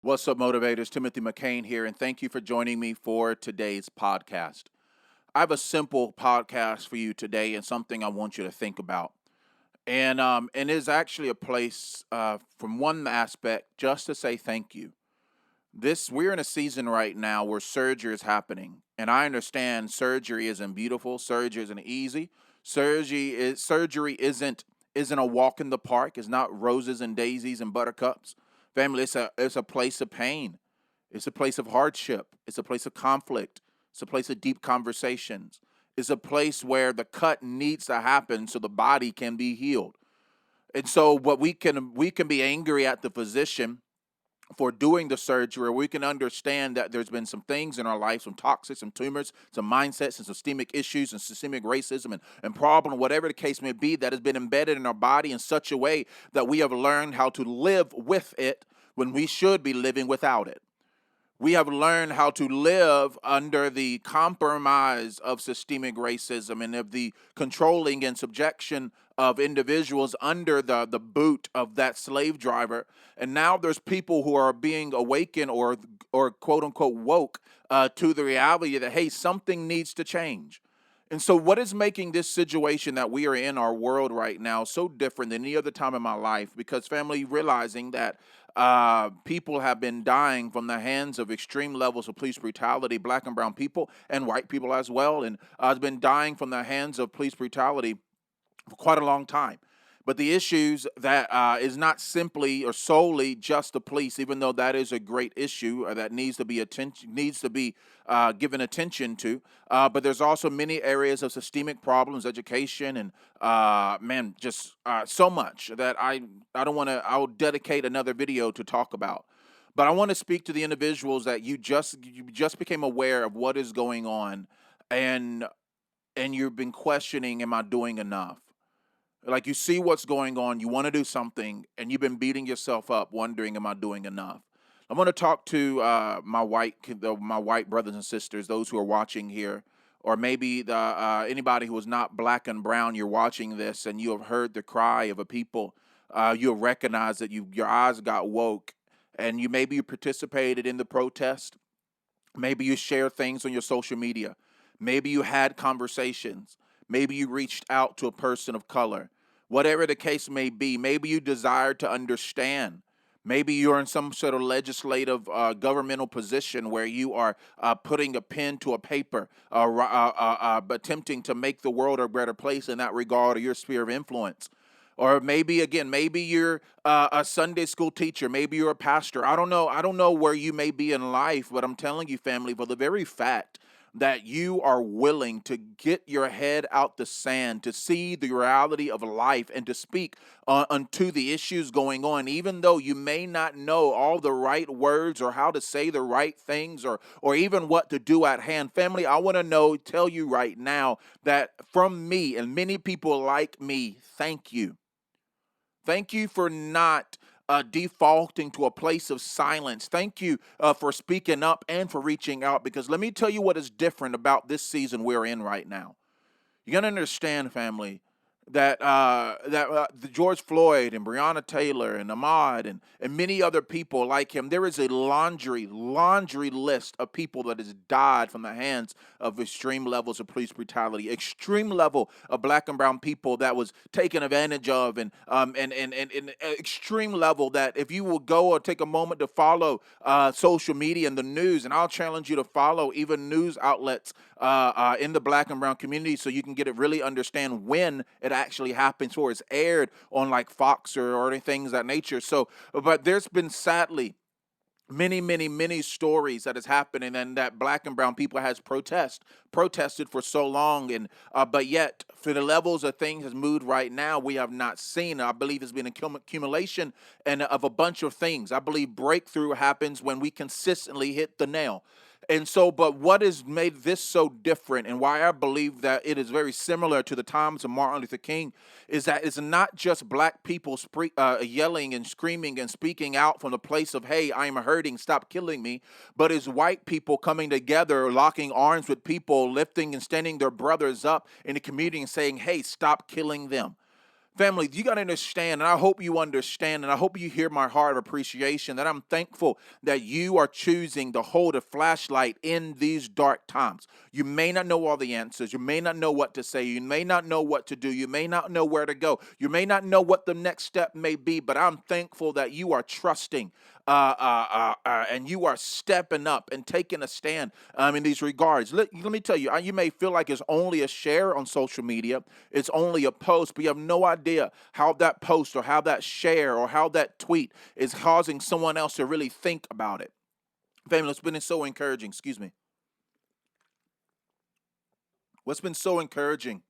What's up, motivators? Timothy McCain here, and thank you for joining me for today's podcast. I have a simple podcast for you today, and something I want you to think about. And it's actually a place, from one aspect, just to say thank you. We're in a season right now where surgery is happening, and I understand surgery isn't beautiful, surgery isn't easy, surgery isn't a walk in the park. It's not roses and daisies and buttercups. Family, it's a place of pain. It's a place of hardship. It's a place of conflict. It's a place of deep conversations. It's a place where the cut needs to happen so the body can be healed. And so what we can be angry at the physician for doing the surgery. We can understand that there's been some things in our life, some toxic, some tumors, some mindsets, and systemic issues, and systemic racism and problem, whatever the case may be, that has been embedded in our body in such a way that we have learned how to live with it when we should be living without it. We have learned how to live under the compromise of systemic racism and of the controlling and subjection of individuals under the boot of that slave driver. And now there's people who are being awakened or quote unquote woke to the reality that, hey, something needs to change. And so, what is making this situation that we are in our world right now so different than any other time in my life? Because, family, realizing that people have been dying from the hands of extreme levels of police brutality, black and brown people, and white people as well, and has been dying from the hands of police brutality for quite a long time. But the issues that is not simply or solely just the police, even though that is a great issue that needs to be given attention to. But there's also many areas of systemic problems, education, and man, just so much that I don't want to. I'll dedicate another video to talk about. But I want to speak to the individuals that you just became aware of what is going on, and and you've been questioning, am I doing enough? Like, you see what's going on, you want to do something, and you've been beating yourself up, wondering, "Am I doing enough?" I'm going to talk to my white brothers and sisters, those who are watching here, or maybe the anybody who is not black and brown. You're watching this, and you have heard the cry of a people. You have recognized that your eyes got woke, and you participated in the protest. Maybe you share things on your social media. Maybe you had conversations. Maybe you reached out to a person of color. Whatever the case may be, maybe you desire to understand. Maybe you're in some sort of legislative governmental position where you are putting a pen to a paper, attempting to make the world a better place in that regard, or your sphere of influence. Or maybe again, maybe you're a Sunday school teacher, maybe you're a pastor. I don't know. I don't know where you may be in life, but I'm telling you, family, for the very fact that you are willing to get your head out the sand, to see the reality of life, and to speak unto the issues going on, even though you may not know all the right words or how to say the right things, or even what to do at hand. Family, I want to tell you right now that from me and many people like me, thank you. Thank you for not defaulting to a place of silence. Thank you for speaking up and for reaching out, because let me tell you what is different about this season we're in right now. You got to understand, family, that the George Floyd and Breonna Taylor and Ahmaud and many other people like him, there is a laundry list of people that has died from the hands of extreme levels of police brutality, extreme level of black and brown people that was taken advantage of, and extreme level that if you will go or take a moment to follow social media and the news, and I'll challenge you to follow even news outlets in the black and brown community, so you can get it really understand when it actually happens or it's aired on like Fox or any things of that nature. So, but there's been sadly many stories that has happened, and that black and brown people has protested for so long, and but yet for the levels of things has moved right now, we have not seen. I believe it's been an accumulation and of a bunch of things. I believe breakthrough happens when we consistently hit the nail. And so, but what has made this so different, and why I believe that it is very similar to the times of Martin Luther King, is that it's not just black people yelling and screaming and speaking out from the place of, "Hey, I am hurting, stop killing me," but it's white people coming together, locking arms with people, lifting and standing their brothers up in the community and saying, "Hey, stop killing them." Family, you got to understand, and I hope you understand, and I hope you hear my heart of appreciation that I'm thankful that you are choosing to hold a flashlight in these dark times. You may not know all the answers. You may not know what to say. You may not know what to do. You may not know where to go. You may not know what the next step may be, but I'm thankful that you are trusting and you are stepping up and taking a stand in these regards. Let me tell you, you may feel like it's only a share on social media, it's only a post, but you have no idea how that post or how that share or how that tweet is causing someone else to really think about it. Family, it's been so encouraging. Excuse me. What's been so encouraging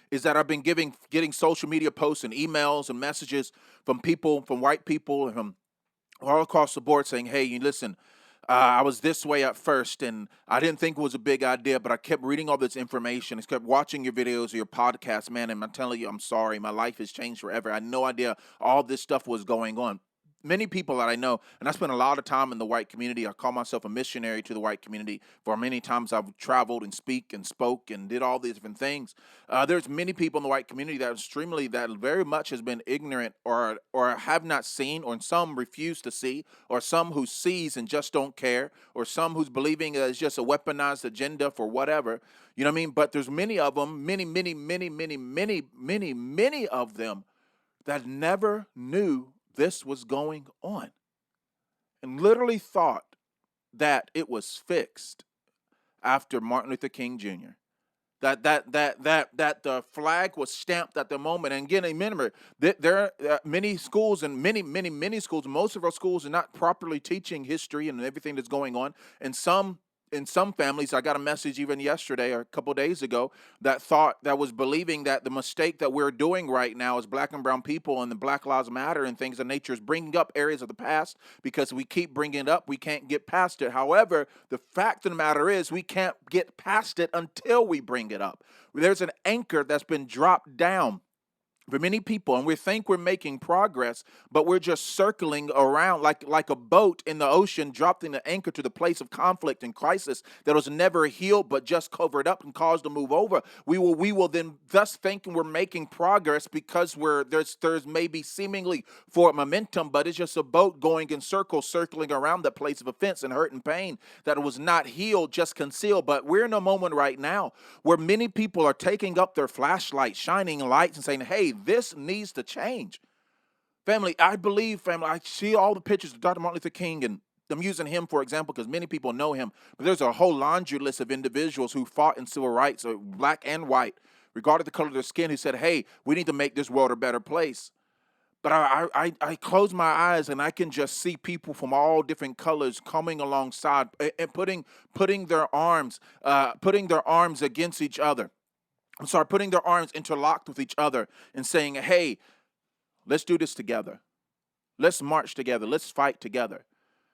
is that I've been getting social media posts and emails and messages from people, from white people, and from all across the board saying, hey, you listen, I was this way at first, and I didn't think it was a big idea, but I kept reading all this information. I kept watching your videos or your podcasts, man, and I'm telling you, I'm sorry. My life has changed forever. I had no idea all this stuff was going on. Many people that I know, and I spent a lot of time in the white community. I call myself a missionary to the white community. For many times I've traveled and speak and spoke and did all these different things. There's many people in the white community that very much has been ignorant or have not seen, or some refuse to see, or some who sees and just don't care, or some who's believing it's just a weaponized agenda for whatever. You know what I mean? But there's many of them, many of them that never knew this was going on and literally thought that it was fixed after Martin Luther King Jr. That the flag was stamped at the moment. And again, remember that there are many schools and many schools. Most of our schools are not properly teaching history and everything that's going on. And in some families, I got a message even yesterday or a couple days ago that was believing that the mistake that we're doing right now as black and brown people and the Black Lives Matter and things of nature is bringing up areas of the past. Because we keep bringing it up, we can't get past it. However, the fact of the matter is we can't get past it until we bring it up. There's an anchor that's been dropped down for many people, and we think we're making progress, but we're just circling around like a boat in the ocean, dropping the anchor to the place of conflict and crisis that was never healed but just covered up and caused to move over. We will then thus thinking we're making progress because there's maybe seemingly for momentum, but it's just a boat going in circles, circling around that place of offense and hurt and pain that was not healed, just concealed. But we're in a moment right now where many people are taking up their flashlight, shining lights, and saying, hey, this needs to change. Family, I see all the pictures of Dr. Martin Luther King, and I'm using him for example because many people know him, but there's a whole laundry list of individuals who fought in civil rights, black and white, regardless of the color of their skin, who said, hey, we need to make this world a better place. But I close my eyes and I can just see people from all different colors coming alongside and putting their arms against each other. Putting their arms interlocked with each other and saying, hey, let's do this together. Let's march together. Let's fight together.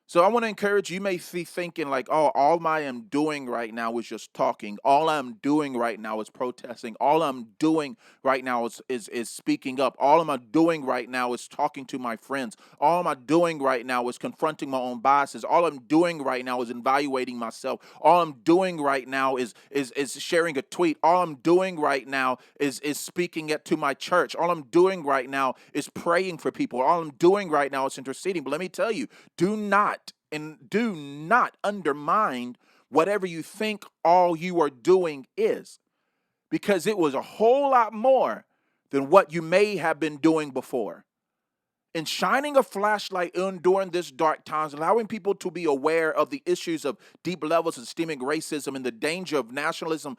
So I want to encourage you. You may be thinking like, oh, all I am doing right now is just talking. All I'm doing right now is protesting. All I'm doing right now is speaking up. All I'm doing right now is talking to my friends. All I'm doing right now is confronting my own biases. All I'm doing right now is evaluating myself. All I'm doing right now is sharing a tweet. All I'm doing right now is speaking it to my church. All I'm doing right now is praying for people. All I'm doing right now is interceding. But let me tell you, do not undermine whatever you think all you are doing is, because it was a whole lot more than what you may have been doing before. And shining a flashlight in during this dark times, allowing people to be aware of the issues of deep levels of systemic racism and the danger of nationalism,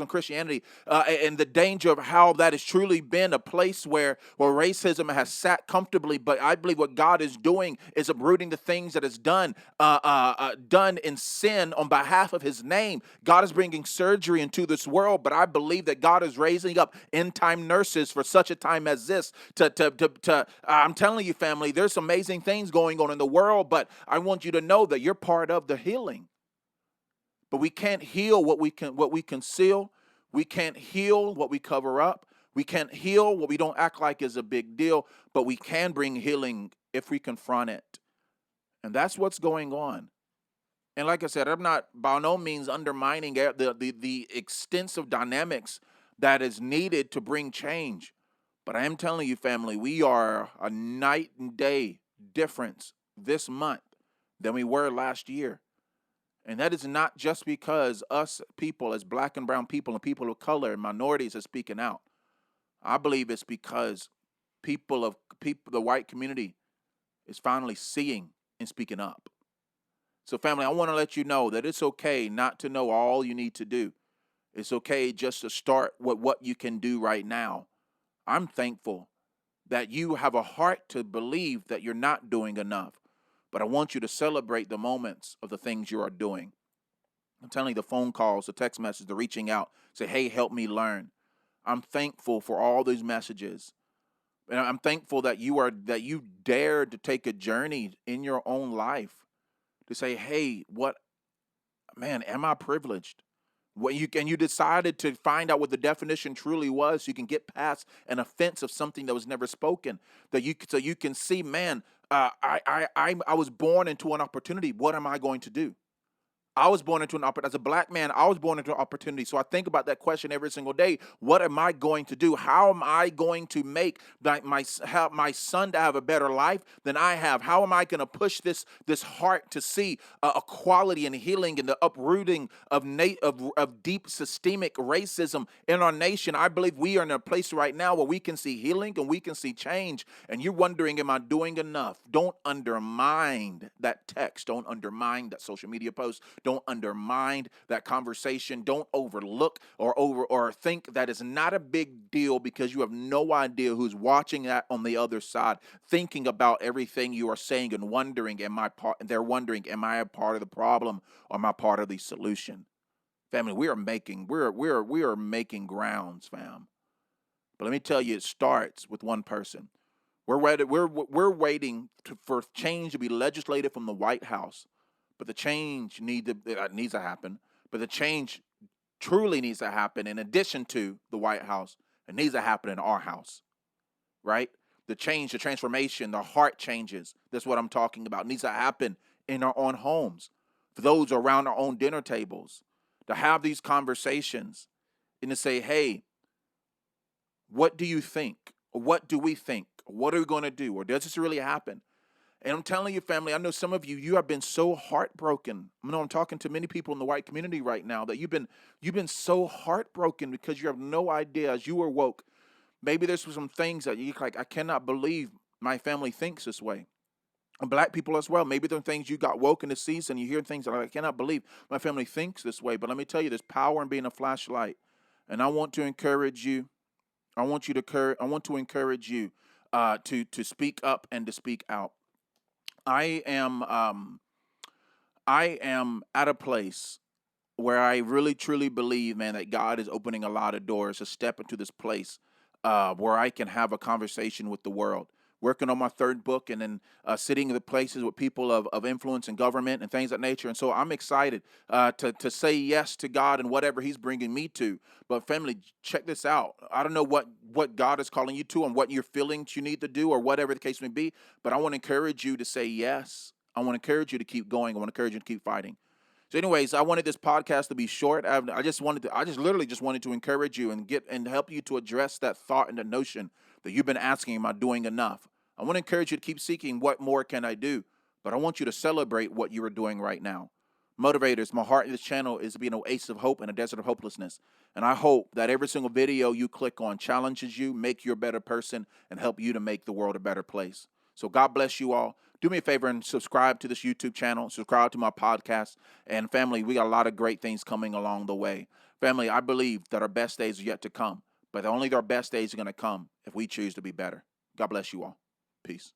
Christianity, and the danger of how that has truly been a place where racism has sat comfortably. But I believe what God is doing is uprooting the things that is done in sin on behalf of His name. God is bringing surgery into this world, but I believe that God is raising up end-time nurses for such a time as this I'm telling you, family, there's amazing things going on in the world, but I want you to know that you're part of the healing. But we can't heal what we conceal. We can't heal what we cover up. We can't heal what we don't act like is a big deal, but we can bring healing if we confront it. And that's what's going on. And like I said, I'm not by no means undermining the extensive dynamics that is needed to bring change. But I am telling you, family, we are a night and day difference this month than we were last year. And that is not just because us people, as black and brown people and people of color and minorities, are speaking out. I believe it's because the white community is finally seeing and speaking up. So, family, I want to let you know that it's okay not to know all you need to do. It's okay just to start with what you can do right now. I'm thankful that you have a heart to believe that you're not doing enough, but I want you to celebrate the moments of the things you are doing. I'm telling you, the phone calls, the text messages, the reaching out, say, hey, help me learn. I'm thankful for all these messages. And I'm thankful that you dared to take a journey in your own life to say, hey, am I privileged? You decided to find out what the definition truly was, so you can get past an offense of something that was never spoken. So you can see, man, I was born into an opportunity. What am I going to do? I was born into an opportunity. As a black man, I was born into an opportunity. So I think about that question every single day. What am I going to do? How am I going to make my son to have a better life than I have? How am I going to push this heart to see equality and healing and the uprooting of deep systemic racism in our nation? I believe we are in a place right now where we can see healing and we can see change. And you're wondering, am I doing enough? Don't undermine that text. Don't undermine that social media post. Don't undermine that conversation. Don't overlook or think that it's not a big deal, because you have no idea who's watching that on the other side, thinking about everything you are saying and wondering, they're wondering, am I a part of the problem or am I part of the solution? Family, we are making grounds, fam. But let me tell you, it starts with one person. We're waiting for change to be legislated from the White House. But the change needs to happen. But the change truly needs to happen in addition to the White House. It needs to happen in our house, right? The change, the transformation, the heart changes. That's what I'm talking about. It needs to happen in our own homes, for those around our own dinner tables, to have these conversations and to say, hey, what do you think? What do we think? What are we going to do? Or does this really happen? And I'm telling you, family, I know some of you have been so heartbroken. I know I'm talking to many people in the white community right now that you've been so heartbroken because you have no idea, as you were woke. Maybe there's some things that you're like, I cannot believe my family thinks this way. And black people as well. Maybe there are things you got woke in this season. You hear things that I cannot believe my family thinks this way. But let me tell you, there's power in being a flashlight. And I want to encourage you. I want to encourage you to speak up and to speak out. I am at a place where I really truly believe, man, that God is opening a lot of doors to step into this place where I can have a conversation with the world. Working on my third book, and then sitting in the places with people of influence and government and things of that nature. And so I'm excited to say yes to God and whatever He's bringing me to. But family, check this out. I don't know what God is calling you to and what your feelings you need to do or whatever the case may be, but I want to encourage you to say yes. I want to encourage you to keep going. I want to encourage you to keep fighting. So, anyways, I wanted this podcast to be short. I just literally just wanted to encourage you and help you to address that thought and the notion that you've been asking, am I doing enough? I want to encourage you to keep seeking what more can I do, but I want you to celebrate what you are doing right now. Motivators, my heart in this channel is to be an oasis of hope in a desert of hopelessness. And I hope that every single video you click on challenges you, make you a better person, and help you to make the world a better place. So God bless you all. Do me a favor and subscribe to this YouTube channel, subscribe to my podcast. And family, we got a lot of great things coming along the way. Family, I believe that our best days are yet to come, but only our best days are going to come if we choose to be better. God bless you all. Peace.